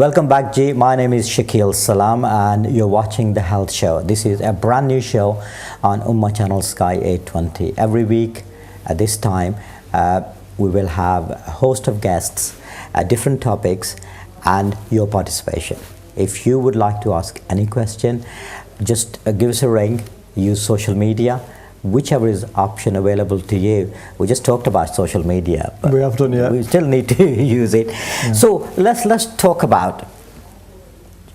Welcome back, G. My name is Shakil Salam and you're watching The Health Show. This is a brand new show on Ummah Channel Sky 820. Every week at this time, we will have a host of guests, different topics, and your participation. If you would like to ask any question, just give us a ring, use social media, whichever is option available to you. We just talked about social media, but we have done, yeah. We still need to use it. Yeah. So let's talk about,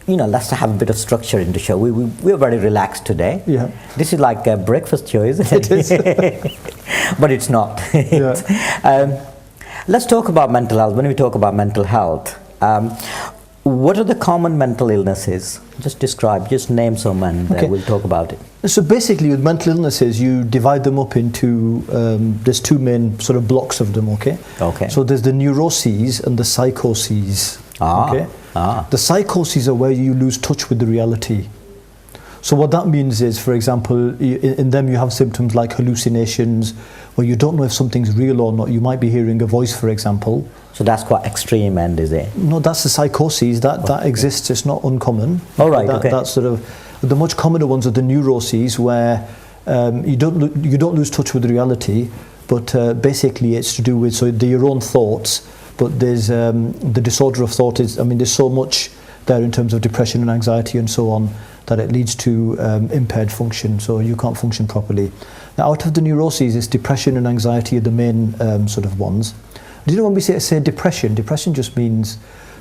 let's have a bit of structure in the show. We're very relaxed today. Yeah. This is like a breakfast show, isn't it? It is. But it's not. Yeah. Let's talk about mental health. When we talk about mental health, what are the common mental illnesses? Just name some and we'll talk about it. So basically with mental illnesses, you divide them up into, there's two main sort of blocks of them, okay? Okay. So there's the neuroses and the psychoses, okay? The psychoses are where you lose touch with the reality. So what that means is, for example, in them you have symptoms like hallucinations, where you don't know if something's real or not. You might be hearing a voice, for example. So that's quite extreme end, is it? No, that's the psychoses. That exists. It's not uncommon. All right. Okay. That's sort of the much commoner ones are the neuroses, where you don't lose touch with the reality, but basically it's to do with your own thoughts. But there's the disorder of thought is. I mean, there's so much there in terms of depression and anxiety and so on that it leads to impaired function. So you can't function properly. Now, out of the neuroses, it's depression and anxiety are the main sort of ones. Do you know when we say depression just means,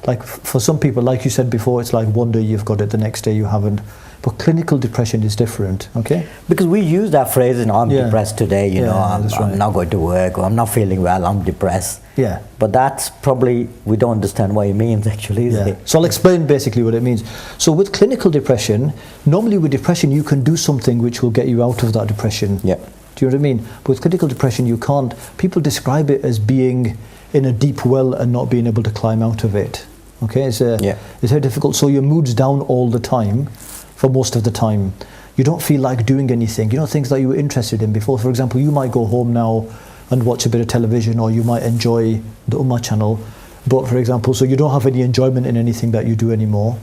like for some people, like you said before, it's like one day you've got it, the next day you haven't. But clinical depression is different, okay? Because we use that phrase, I'm depressed today, I'm not going to work, or I'm not feeling well, I'm depressed. Yeah. But that's probably, we don't understand what it means actually, is it? So I'll explain basically what it means. So with clinical depression, normally with depression you can do something which will get you out of that depression. Yeah. Do you know what I mean? But with clinical depression you can't. People describe it as being in a deep well and not being able to climb out of it. Okay, it's very difficult. So your mood's down all the time, for most of the time. You don't feel like doing anything. Things that you were interested in before. For example, you might go home now and watch a bit of television, or you might enjoy the Ummah channel. But for example, so you don't have any enjoyment in anything that you do anymore.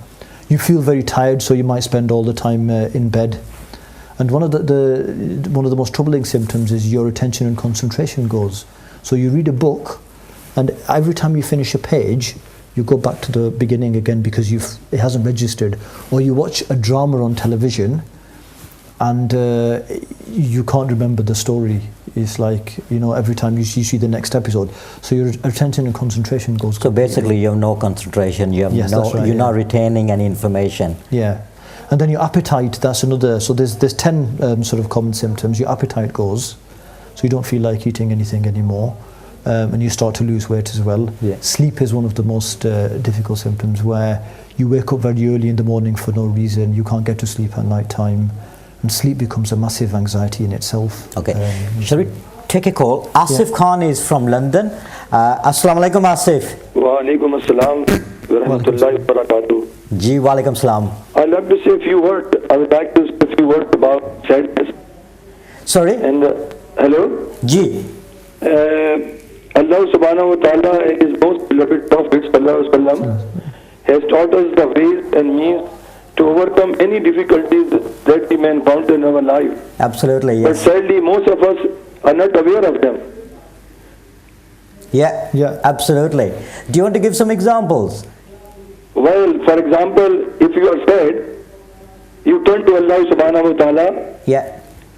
You feel very tired, so you might spend all the time in bed. And one of the most troubling symptoms is your attention and concentration goes. So you read a book, and every time you finish a page, you go back to the beginning again because it hasn't registered. Or you watch a drama on television and you can't remember the story. It's like, every time you see the next episode. So your attention and concentration goes. So basically you have no concentration, you're not retaining any information. Yeah. And then your appetite, that's another, so there's 10 sort of common symptoms. Your appetite goes, so you don't feel like eating anything anymore. And you start to lose weight as well. Yeah. Sleep is one of the most difficult symptoms, where you wake up very early in the morning for no reason, you can't get to sleep at night time, and sleep becomes a massive anxiety in itself. Okay, shall we take a call? Asif Khan is from London. Assalamu alaikum, Asif. Wa alaikum assalam wa rahmatullahi wa barakatuh. Ji, wa alaikum salam. I'd like to say a few words. I would like to say a few words about sadness. Sorry? And hello? Ji. Allah subhanahu wa ta'ala and His most beloved Prophet sallallahu alaihi wasallam has taught us the ways and means to overcome any difficulties that we may encounter in our life. Absolutely, yes. But sadly, most of us are not aware of them. Yeah, absolutely. Do you want to give some examples? Well, for example, if you are sad, you turn to Allah subhanahu wa ta'ala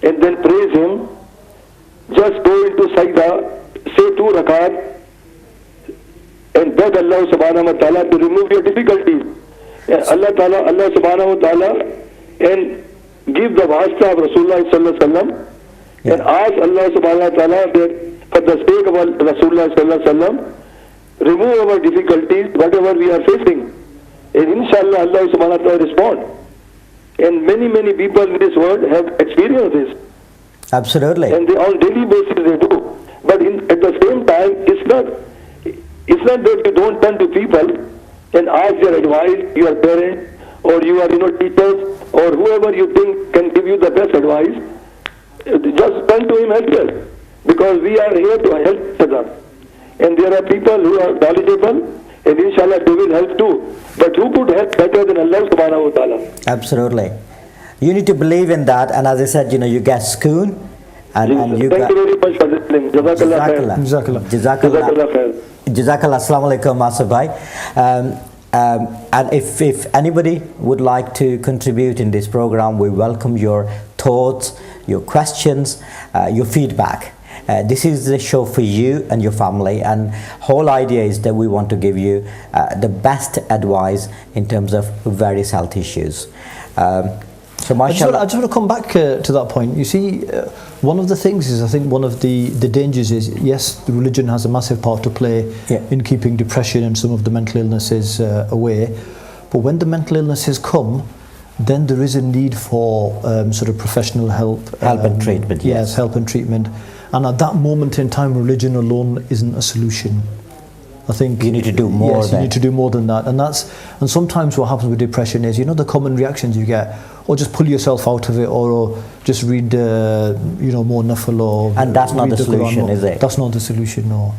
and then praise Him. Just go into sajda, say 2 rakat, and beg Allah subhanahu wa ta'ala to remove your difficulties. Allah subhanahu wa ta'ala, and give the wasta of Rasulullah sallallahu alaihi wasallam, and ask Allah subhanahu wa ta'ala that for the sake of Rasulullah sallallahu alaihi wasallam, remove our difficulties, whatever we are facing. And inshallah Allah subhanahu wa ta'ala respond. And many people in this world have experienced this. Absolutely. And they on daily basis they do. But at the same time, it's not that you don't turn to people and ask their advice, your parents, or your teachers, or whoever you think can give you the best advice. Just turn to him as well. because we are here to help each other. And there are people who are knowledgeable and inshallah they will help too. But who could help better than Allah subhanahu wa ta'ala? Absolutely. You need to believe in that, and as I said, you get schoon, and you thank you very much for listening. Jazakallah khair. Jazakallah. Jazakallah khair. Jazakallah. Assalamu alaikum, Asif bhai. And if anybody would like to contribute in this program, we welcome your thoughts, your questions, your feedback. This is the show for you and your family, and whole idea is that we want to give you the best advice in terms of various health issues. So I just want to come back to that point. You see, one of the things is, I think one of the dangers is, yes, the religion has a massive part to play in keeping depression and some of the mental illnesses away. But when the mental illnesses come, then there is a need for sort of professional help. Help and treatment, yes. Help and treatment. And at that moment in time, religion alone isn't a solution. I think you need to do more. Yes, you need to do more than that, and sometimes what happens with depression is, the common reactions you get, or just pull yourself out of it, or just read, more nafil, or and that's not the solution, is it? That's not the solution, no.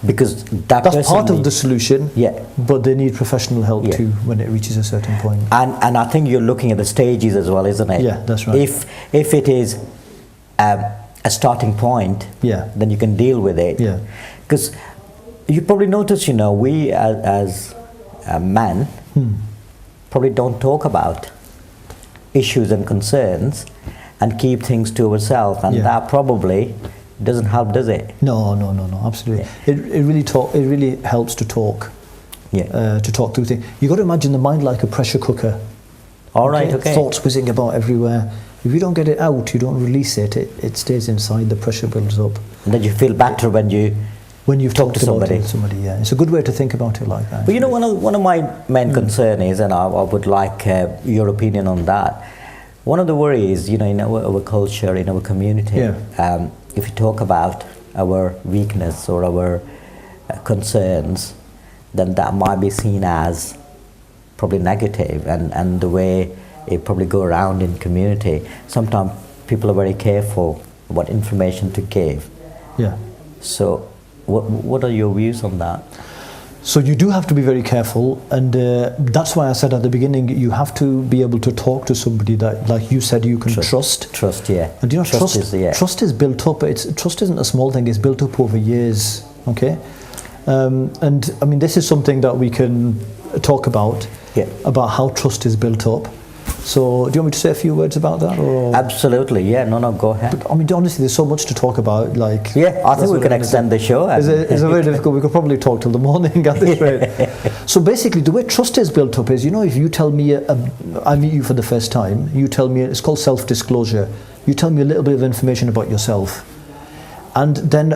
Because that's part of the solution. Yeah. But they need professional help too when it reaches a certain point. And I think you're looking at the stages as well, isn't it? Yeah, that's right. If it is a starting point, then you can deal with it. Yeah. Because you probably notice, we as men probably don't talk about issues and concerns and keep things to ourselves, and that probably doesn't help, does it? No, absolutely. It really helps to talk. To talk through things. You got to imagine the mind like a pressure cooker. All right, okay. Thoughts whizzing about everywhere. If you don't get it out, you don't release it, it stays inside, the pressure builds up. And then you feel better when you've talked to somebody. It's a good way to think about it like that. But one of my main concern is, and I would like your opinion on that. One of the worries, in our culture, in our community, if you talk about our weakness or our concerns, then that might be seen as probably negative, and the way it probably go around in community. Sometimes people are very careful what information to give. Yeah. So what are your views on that? So you do have to be very careful, and that's why I said at the beginning, you have to be able to talk to somebody that, like you said, you can trust. Trust, yeah. And trust is built up. Trust isn't a small thing. It's built up over years. Okay. And I mean, this is something that we can talk about how trust is built up. So, do you want me to say a few words about that? Or? Absolutely, yeah. No, go ahead. But, I mean, honestly, there's so much to talk about. I think we can extend the show. It's very difficult. We could probably talk till the morning at this rate. So basically, the way trust is built up is, if you tell me, I meet you for the first time, you tell me, it's called self-disclosure. You tell me a little bit of information about yourself, and then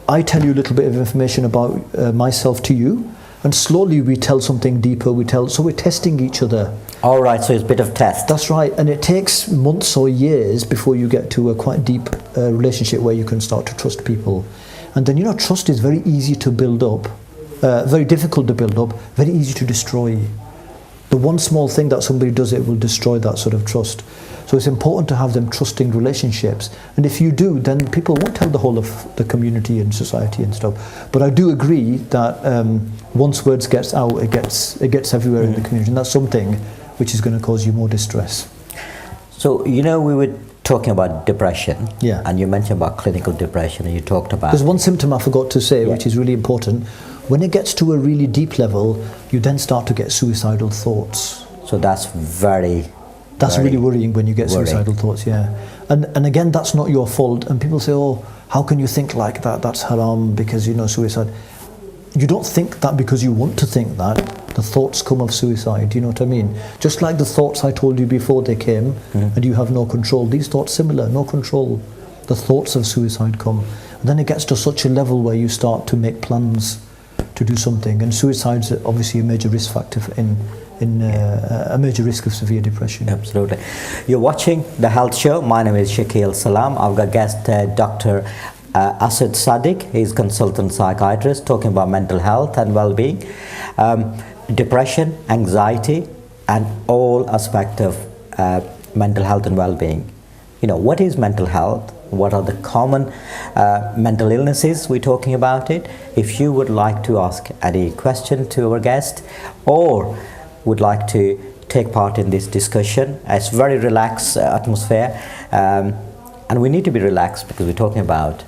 I tell you a little bit of information about myself to you. And slowly we tell something deeper, so we're testing each other. All right, so it's a bit of test. That's right, and it takes months or years before you get to a quite deep relationship where you can start to trust people. And then, trust is very easy to build up, very difficult to build up, very easy to destroy. The one small thing that somebody does, it will destroy that sort of trust. So it's important to have them trusting relationships. And if you do, then people won't tell the whole of the community and society and stuff. But I do agree that once words gets out, it gets everywhere in the community. And that's something which is going to cause you more distress. So, we were talking about depression. Yeah. And you mentioned about clinical depression, and you talked about... There's one symptom I forgot to say, which is really important. When it gets to a really deep level, you then start to get suicidal thoughts. So that's That's really worrying when you get suicidal thoughts, And again, that's not your fault. And people say, oh, how can you think like that? That's haram because, suicide. You don't think that because you want to think that. The thoughts come of suicide, you know what I mean? Just like the thoughts I told you before they came, and you have no control. These thoughts similar, no control. The thoughts of suicide come. And then it gets to such a level where you start to make plans to do something. And suicide's obviously a major risk factor a major risk of severe depression. Absolutely. You're watching The Health Show. My name is Shakil Salam. I've got guest Dr. Asad Sadiq. He's consultant psychiatrist talking about mental health and well-being, depression, anxiety, and all aspects of mental health and well-being. what is mental health, what are the common mental illnesses we're talking about it. If you would like to ask any question to our guest or would like to take part in this discussion, it's very relaxed atmosphere, and we need to be relaxed because we're talking about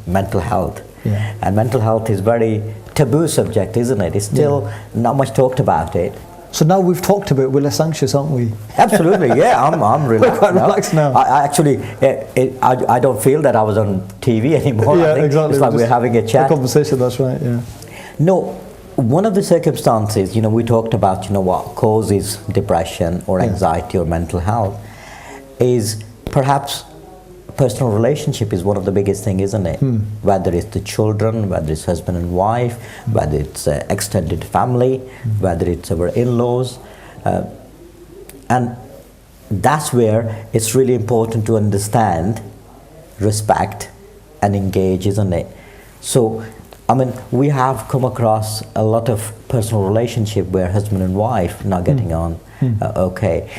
mental health. And mental health is very taboo subject, isn't it? It's still not much talked about it. So now we've talked about it, we're less anxious, aren't we? Absolutely, yeah. I'm relaxed. We're quite relaxed now. I actually, I don't feel that I was on TV anymore. Yeah, I think exactly. It's like we're having a chat. A conversation, that's right. Yeah. No, one of the circumstances, we talked about, what causes depression or anxiety or mental health, is perhaps personal relationship is one of the biggest thing, isn't it? Whether it's the children, whether it's husband and wife, whether it's extended family, whether it's our in-laws, and that's where it's really important to understand, respect, and engage, isn't it? So, we have come across a lot of personal relationship where husband and wife not getting on. Okay.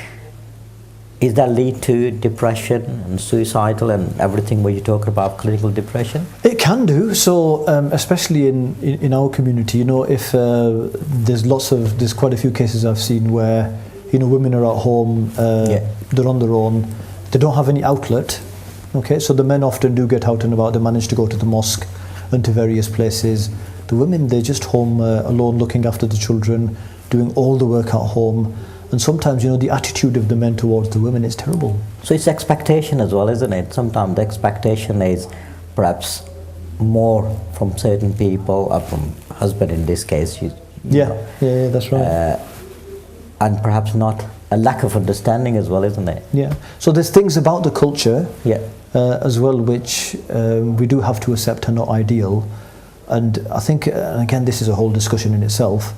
Is that lead to depression and suicidal and everything where you talk about clinical depression? It can do. So, especially in our community, if there's quite a few cases I've seen where, women are at home, they're on their own, they don't have any outlet. Okay, so the men often do get out and about. They manage to go to the mosque and to various places. The women, they're just home alone, looking after the children, doing all the work at home. And sometimes, the attitude of the men towards the women is terrible. So it's expectation as well, isn't it? Sometimes the expectation is perhaps more from certain people, or from husband in this case. Yeah, that's right. And perhaps not a lack of understanding as well, isn't it? Yeah. So there's things about the culture as well which we do have to accept are not ideal. And I think, and again, this is a whole discussion in itself,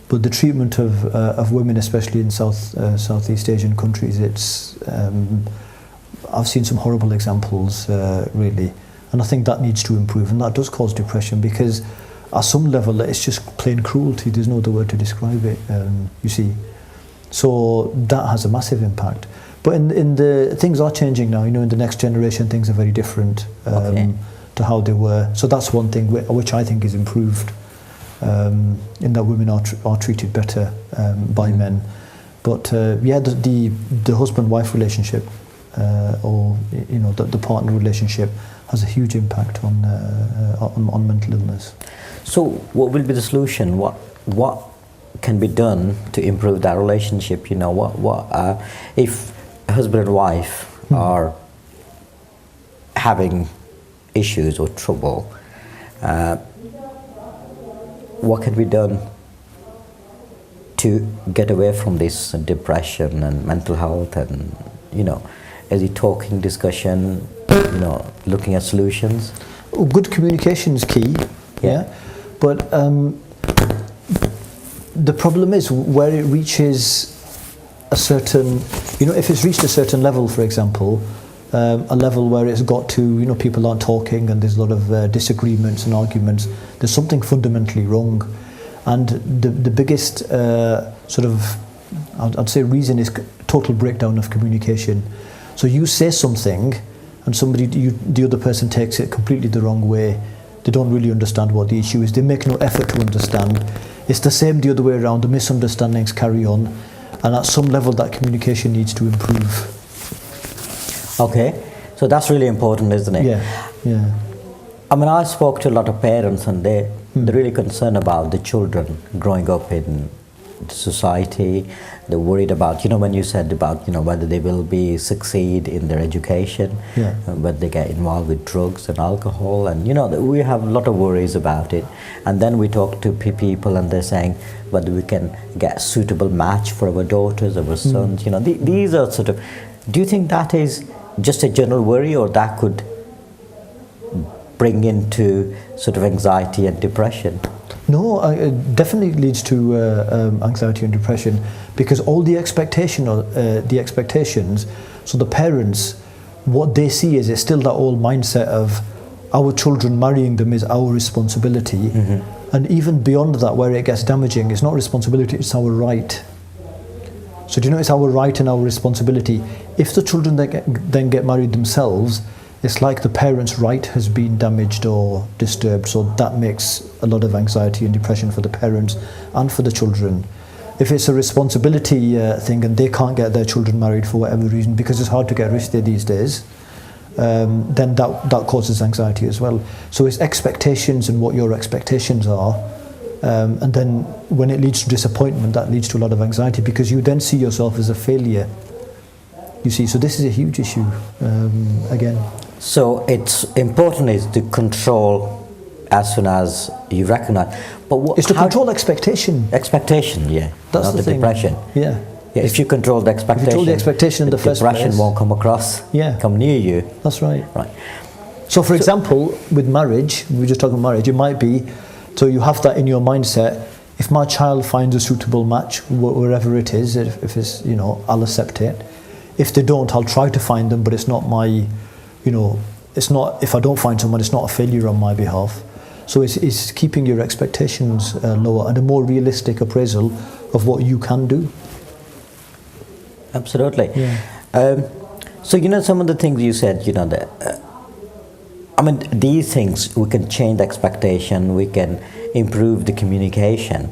but the treatment of women, especially in Southeast Asian countries, it's I've seen some horrible examples, really, and I think that needs to improve, and that does cause depression because at some level it's just plain cruelty. There's no other word to describe it. You see, so that has a massive impact. But in the things are changing now. In the next generation, things are very different to how they were. So that's one thing which I think is improved. In that women are treated better by men, but the husband-wife relationship or the partner relationship has a huge impact on mental illness. So, what will be the solution? What can be done to improve that relationship? If husband and wife are having issues or trouble? What can be done to get away from this depression and mental health, and is it talking, discussion, looking at solutions? Good communication is key, but the problem is where it reaches a certain, if it's reached a certain level, for example, a level where it's got to, people aren't talking and there's a lot of disagreements and arguments, there's something fundamentally wrong. And the biggest I'd say reason is total breakdown of communication. So you say something and the other person takes it completely the wrong way. They don't really understand what the issue is. They make no effort to understand. It's the same the other way around. The misunderstandings carry on. And at some level that communication needs to improve. Okay, so that's really important, isn't it? Yeah. I spoke to a lot of parents, and they're really concerned about the children growing up in the society. They're worried about, when you said about, whether they will succeed in their education, whether they get involved with drugs and alcohol, and we have a lot of worries about it. And then we talk to people, and they're saying whether we can get a suitable match for our daughters, our sons. These are sort of. Do you think that is just a general worry, or that could bring into sort of anxiety and depression? No, it definitely leads to anxiety and depression, because all the expectations, so the parents, what they see is it's still that old mindset of our children, marrying them is our responsibility. And even beyond that, where it gets damaging, it's not responsibility, it's our right. So do you notice our right and our responsibility? If the children then get married themselves, it's like the parents' right has been damaged or disturbed, so that makes a lot of anxiety and depression for the parents and for the children. If it's a responsibility thing and they can't get their children married for whatever reason, because it's hard to get rich these days, then that causes anxiety as well. So it's expectations and what your expectations are, and then when it leads to disappointment, that leads to a lot of anxiety because you then see yourself as a failure. You see, so this is a huge issue again. So it's important is to control as soon as you recognize. But it's to control expectation. Expectation, yeah. That's not the thing. Depression. Yeah. Yeah. If you control the expectation. If you control the expectation in the first place. Depression won't come across. Yeah. Come near you. That's right. Right. So, for example, with marriage, we were just talking marriage. It might be, so you have that in your mindset. If my child finds a suitable match, wherever it is, if it's, you know, I'll accept it. If they don't, I'll try to find them, but it's not my, you know, it's not, if I don't find someone, it's not a failure on my behalf. So it's keeping your expectations lower and a more realistic appraisal of what you can do. Absolutely. Yeah. So, you know, some of the things you said, you know, I mean, these things, we can change the expectation, we can improve the communication.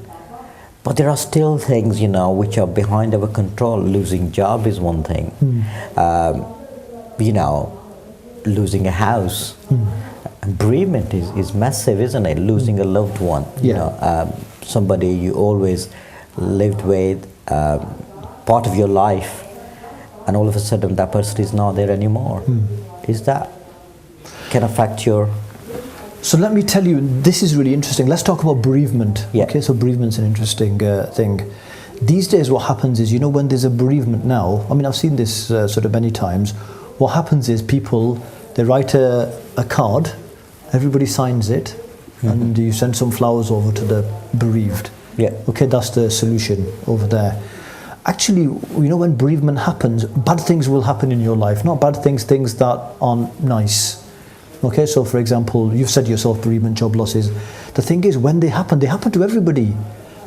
But there are still things, you know, which are behind our control. Losing job is one thing. You know, losing a house. Bereavement is massive, isn't it? Losing a loved one. Yeah. You know, somebody you always lived with, part of your life, and all of a sudden that person is not there anymore. Is that can affect your... So let me tell you, this is really interesting. Let's talk about bereavement. Yeah. Okay, so bereavement's an interesting thing. These days what happens is, you know, when there's a bereavement now, I mean, I've seen this sort of many times, what happens is people, they write a card, everybody signs it, and you send some flowers over to the bereaved. Yeah. Okay, that's the solution over there. Actually, you know, when bereavement happens, bad things will happen in your life, not bad things, things that aren't nice. Okay, so for example, you've said yourself bereavement, job losses. The thing is, when they happen to everybody.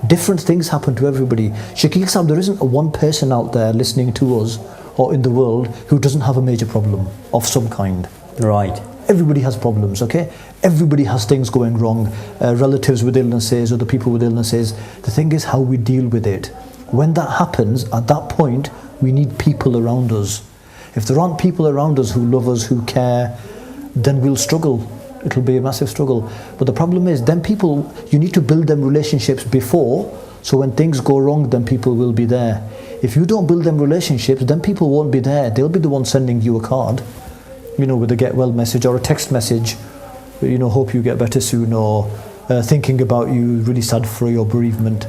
Different things happen to everybody. Shakil Saab, there isn't one person out there listening to us or in the world who doesn't have a major problem of some kind. Right. Everybody has problems, okay? Everybody has things going wrong, relatives with illnesses, other people with illnesses. The thing is how we deal with it. When that happens, at that point, we need people around us. If there aren't people around us who love us, who care, then we'll struggle. It'll be a massive struggle. But the problem is, then people, you need to build them relationships before, so when things go wrong, then people will be there. If you don't build them relationships, then people won't be there. They'll be the ones sending you a card, you know, with a get well message or a text message, you know, hope you get better soon, or thinking about you, really sad for your bereavement.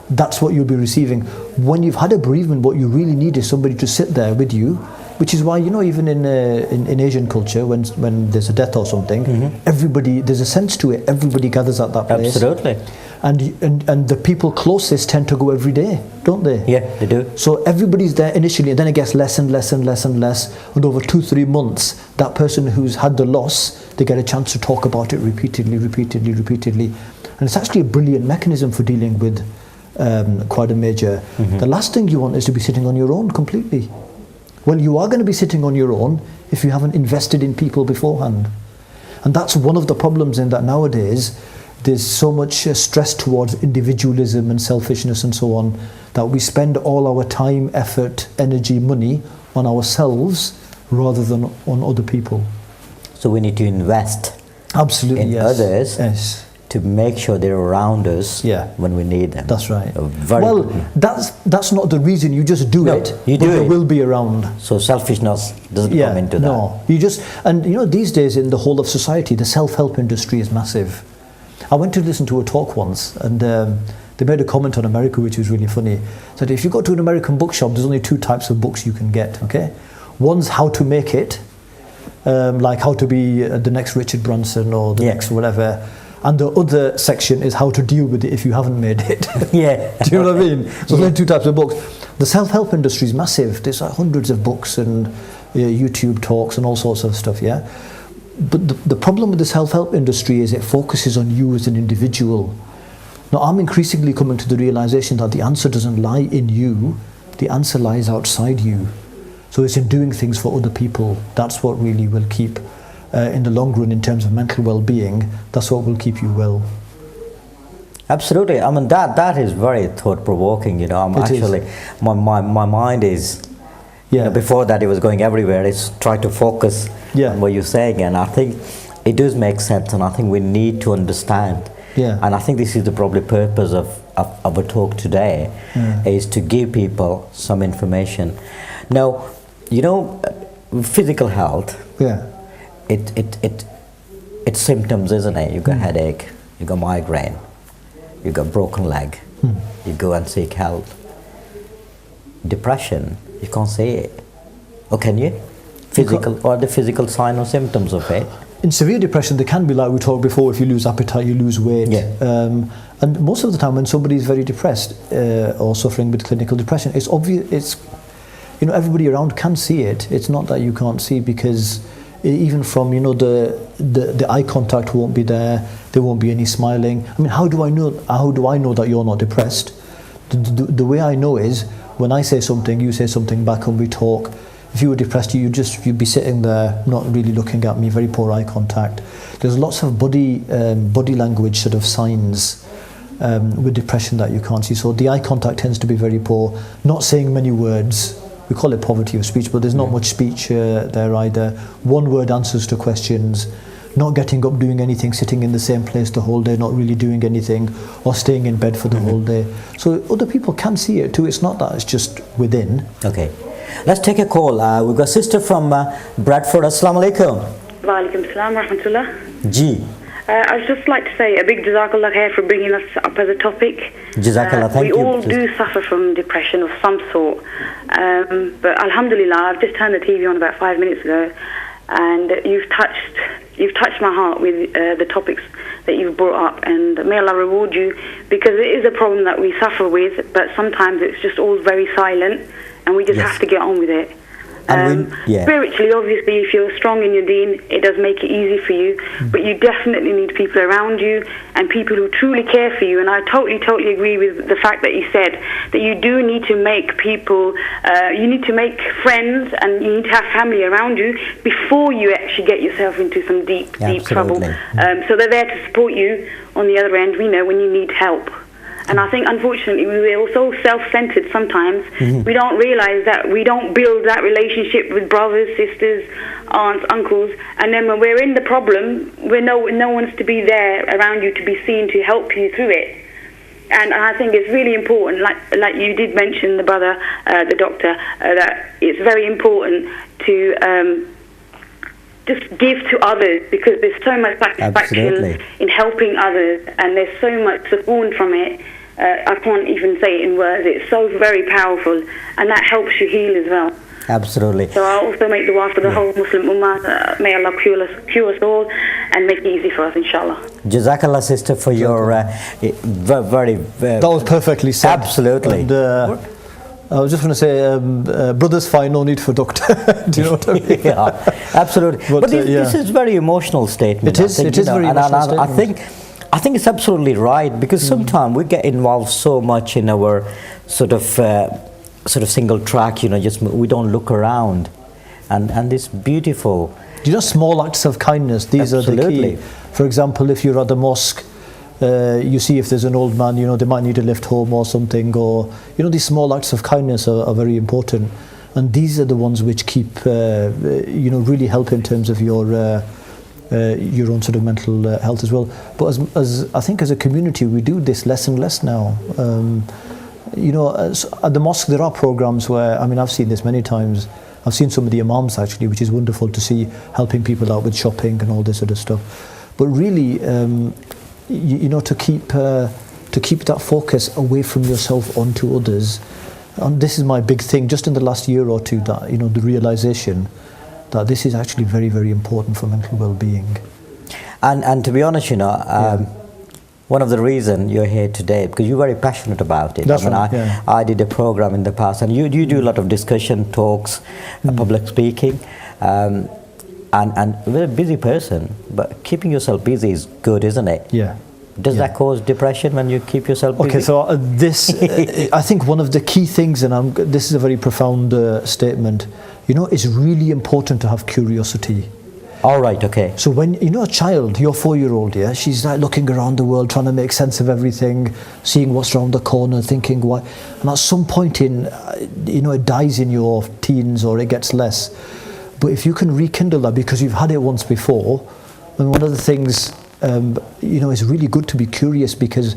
That's what you'll be receiving. When you've had a bereavement, what you really need is somebody to sit there with you, which is why, you know, even in Asian culture, when there's a death or something, everybody, there's a sense to it, everybody gathers at that place. Absolutely. And the people closest tend to go every day, don't they? Yeah, they do. So everybody's there initially, and then it gets less and less and less and less, and over 2-3 months, that person who's had the loss, they get a chance to talk about it repeatedly. And it's actually a brilliant mechanism for dealing with quite a major... The last thing you want is to be sitting on your own completely. Well, you are going to be sitting on your own if you haven't invested in people beforehand. And that's one of the problems in that nowadays there's so much stress towards individualism and selfishness and so on, that we spend all our time, effort, energy, money on ourselves rather than on other people. So we need to invest in others. Yes. To make sure they're around us when we need them. That's right. Well, that's not the reason. You just do it. You do but it. They will be around. So selfishness doesn't come into that. No, you just, and you know, these days in the whole of society, the self-help industry is massive. I went to listen to a talk once, and they made a comment on America which was really funny. Said if you go to an American bookshop, there's only 2 types of books you can get. Okay, one's how to make it, like how to be the next Richard Branson or the next whatever. And the other section is how to deal with it if you haven't made it. Yeah. Do you know what I mean? So there's 2 types of books. The self-help industry is massive. There's hundreds of books and YouTube talks and all sorts of stuff, yeah? But the problem with the self-help industry is it focuses on you as an individual. Now, I'm increasingly coming to the realization that the answer doesn't lie in you. The answer lies outside you. So it's in doing things for other people. That's what really will keep, in the long run, in terms of mental well-being, that's what will keep you well. Absolutely. I mean, that is very thought-provoking, you know. I'm actually, my mind is, you know, before that it was going everywhere. It's trying to focus on what you're saying, and I think it does make sense, and I think we need to understand. And I think this is the probably purpose of our talk today, is to give people some information. Now, you know, physical health, it's symptoms, isn't it? You got headache, you got migraine, you got broken leg, you go and seek help. Depression, you can't say it. Or can you? Physical, or the physical sign or symptoms of it? In severe depression, there can be, like we talked before, if you lose appetite, you lose weight. And most of the time when somebody is very depressed or suffering with clinical depression, it's obvious, it's, you know, everybody around can see it. It's not that you can't see, because even from, you know, the eye contact won't be there, there won't be any smiling. I mean, how do I know that you're not depressed? The way I know is when I say something, you say something back, and we talk. If you were depressed, you'd be sitting there, not really looking at me, very poor eye contact. There's lots of body language sort of signs with depression that you can't see. So the eye contact tends to be very poor. Not saying many words. We call it poverty of speech, but there's not much speech there either. One-word answers to questions. Not getting up, doing anything, sitting in the same place the whole day, not really doing anything, or staying in bed for the whole day. So other people can see it too. It's not that it's just within. Okay. Let's take a call. We've got a sister from Bradford. Assalamu alaikum. Wa alaikum salam wa rahmatullah. Ji. I'd just like to say a big jazakallah khair for bringing us up as a topic. Jazakallah, thank you. We all do suffer from depression of some sort. But alhamdulillah, I've just turned the TV on about 5 minutes ago, and you've touched my heart with the topics that you've brought up, and may Allah reward you, because it is a problem that we suffer with, but sometimes it's just all very silent, and we just have to get on with it. Spiritually, obviously, if you're strong in your deen, it does make it easy for you, but you definitely need people around you and people who truly care for you. And I totally agree with the fact that you said that you do need to make people, you need to make friends, and you need to have family around you before you actually get yourself into some deep trouble. So they're there to support you on the other end, we know, when you need help. And I think, unfortunately, we're so self-centered sometimes. We don't realize that we don't build that relationship with brothers, sisters, aunts, uncles. And then when we're in the problem, no one's to be there around you to be seen to help you through it. And I think it's really important, like you did mention, the brother, the doctor, that it's very important to just give to others, because there's so much satisfaction in helping others, and there's so much sukoon from it. I can't even say it in words. It's so very powerful, and that helps you heal as well. Absolutely. So I also make dua for the whole Muslim Ummah. May Allah cure us all and make it easy for us, inshallah. Jazakallah, sister, for your very that was perfectly said. Absolutely. And, I was just going to say, brother's fine, no need for doctor. Do you know what I mean? Yeah, absolutely. But this is very emotional statement. It is very emotional statement. I think it's absolutely right, because sometimes we get involved so much in our sort of single track, you know, just we don't look around, and this beautiful. You know, small acts of kindness, these are the key. For example, if you're at the mosque, you see if there's an old man, you know, they might need a lift home or something, or, you know, these small acts of kindness are very important, and these are the ones which keep, you know, really help in terms of your own sort of mental health as well. But as I think as a community, we do this less and less now. You know, at the mosque there are programs where, I mean, I've seen this many times. I've seen some of the imams actually, which is wonderful to see, helping people out with shopping and all this sort of stuff. But really, you know, to keep that focus away from yourself onto others. And this is my big thing, just in the last year or two, that, you know, the realization that this is actually very, very important for mental well-being. And to be honest, you know, one of the reasons you're here today, because you're very passionate about it. That's I did a program in the past, and you do a lot of discussion, talks, public speaking, and you're a busy person, but keeping yourself busy is good, isn't it? Yeah. Does that cause depression when you keep yourself busy? Okay, so this, I think one of the key things, and this is a very profound statement, you know, it's really important to have curiosity. All right, okay. So when, you know, a child, your 4-year-old, yeah, she's like looking around the world, trying to make sense of everything, seeing what's around the corner, thinking why, and at some point in, you know, it dies in your teens or it gets less. But if you can rekindle that because you've had it once before, and one of the things, you know, it's really good to be curious, because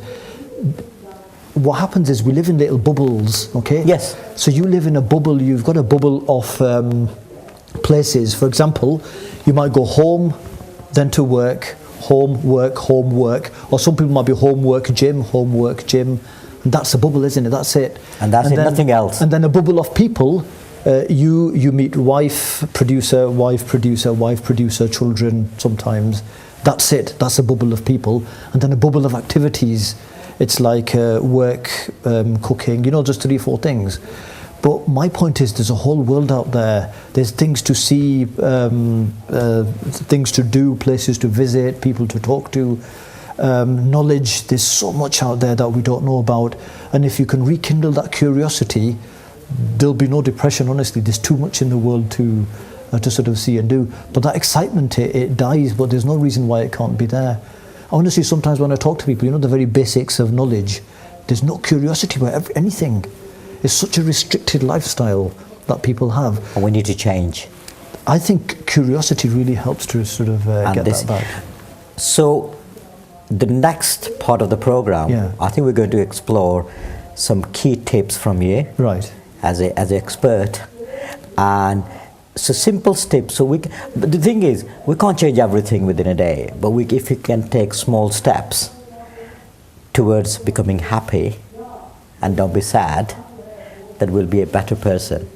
what happens is we live in little bubbles, okay? Yes. So you live in a bubble, you've got a bubble of places. For example, you might go home, then to work, home, work, home, work. Or some people might be home, work, gym, home, work, gym. And that's a bubble, isn't it? That's it. And that's then, nothing else. And then a bubble of people. You meet wife, producer, wife, producer, wife, producer, children sometimes. That's it. That's a bubble of people. And then a bubble of activities. It's like work, cooking, you know, just 3 or 4 things. But my point is there's a whole world out there. There's things to see, things to do, places to visit, people to talk to, knowledge. There's so much out there that we don't know about. And if you can rekindle that curiosity, there'll be no depression, honestly. There's too much in the world to sort of see and do. But that excitement, it dies, but there's no reason why it can't be there. Honestly, sometimes when I talk to people, you know, the very basics of knowledge, there's no curiosity about anything. It's such a restricted lifestyle that people have. And we need to change. I think curiosity really helps to sort of get that back. So, the next part of the program, I think we're going to explore some key tips from you. Right. As an expert, and so simple steps. So but the thing is, we can't change everything within a day, but if we can take small steps towards becoming happy and don't be sad, that we'll be a better person.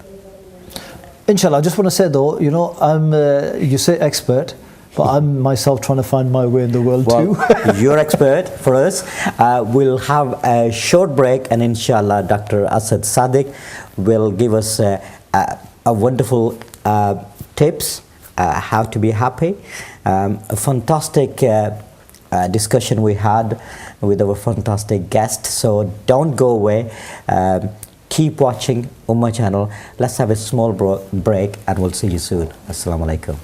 Inshallah. I just want to say though, you know, I'm you say expert, but I'm myself trying to find my way in the world too. You're expert for us. We'll have a short break, and inshallah Dr. Asad Sadiq will give us a wonderful tips how to be happy. A fantastic discussion we had with our fantastic guest. So don't go away. Keep watching Ummah channel. Let's have a small break and we'll see you soon. Assalamu alaikum.